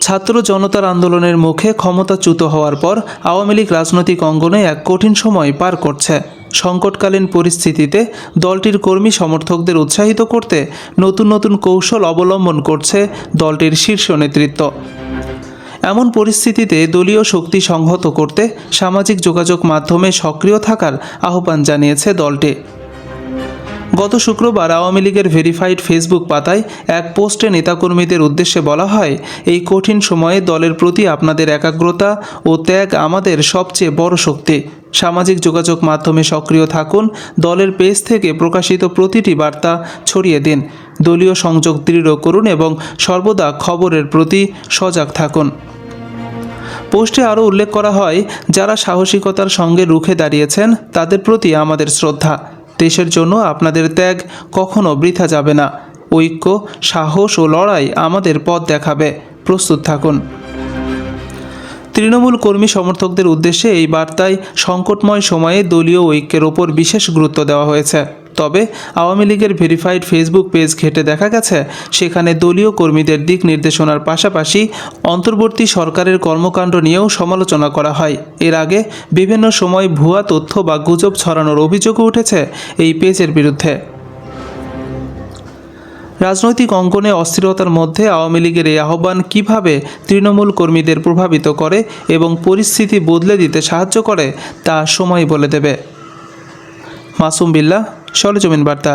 ছাত্র জনতার আন্দোলনের মুখে ক্ষমতাচ্যুত হওয়ার পর আওয়ামী লীগ রাজনৈতিক অঙ্গনে এক কঠিন সময় পার করছে। সংকটকালীন পরিস্থিতিতে দলটির কর্মী সমর্থকদের উৎসাহিত করতে নতুন নতুন কৌশল অবলম্বন করছে দলটির শীর্ষ নেতৃত্ব। এমন পরিস্থিতিতে দলীয় শক্তি সংহত করতে সামাজিক যোগাযোগ মাধ্যমে সক্রিয় থাকার আহ্বান জানিয়েছে দলটি। গত শুক্রবার আওয়ামী লীগের ভেরিফাইড ফেসবুক পাতায় এক পোস্টে নেতাকর্মীদের উদ্দেশ্যে বলা হয়, এই কঠিন সময়ে দলের প্রতি আপনাদের একাগ্রতা ও ত্যাগ আমাদের সবচেয়ে বড় শক্তি। সামাজিক যোগাযোগ মাধ্যমে সক্রিয় থাকুন, দলের পেজ থেকে প্রকাশিত প্রতিটি বার্তা ছড়িয়ে দিন, দলীয় সংযোগ দৃঢ় করুন এবং সর্বদা খবরের প্রতি সজাগ থাকুন। পোস্টে আরও উল্লেখ করা হয়, যারা সাহসিকতার সঙ্গে রুখে দাঁড়িয়েছেন তাদের প্রতি আমাদের শ্রদ্ধা। দেশের জন্য আপনাদের ত্যাগ কখনো বৃথা যাবে না। ঐক্য, সাহস ও লড়াই আমাদের পথ দেখাবে। প্রস্তুত থাকুন। তৃণমূল কর্মী সমর্থকদের উদ্দেশ্যে এই বার্তায় সংকটময় সময়ে দলীয় ঐক্যের ওপর বিশেষ গুরুত্ব দেওয়া হয়েছে। তবে আওয়ামী লীগের ভেরিফাইড ফেসবুক পেজ ঘেঁটে দেখা গেছে, সেখানে দলীয় কর্মীদের দিক নির্দেশনার পাশাপাশি অন্তর্বর্তী সরকারের কর্মকাণ্ড নিয়েও সমালোচনা করা হয়। এর আগে বিভিন্ন সময় ভুয়া তথ্য বা গুজব ছড়ানোর অভিযোগও উঠেছে এই পেজের বিরুদ্ধে। রাজনৈতিক অঙ্গনে অস্থিরতার মধ্যে আওয়ামী লীগের এই আহ্বান কীভাবে তৃণমূল কর্মীদের প্রভাবিত করে এবং পরিস্থিতি বদলে দিতে সাহায্য করে তা সময় বলে দেবে। মাসুম বিল্লাহ, সরেজমিন বার্তা।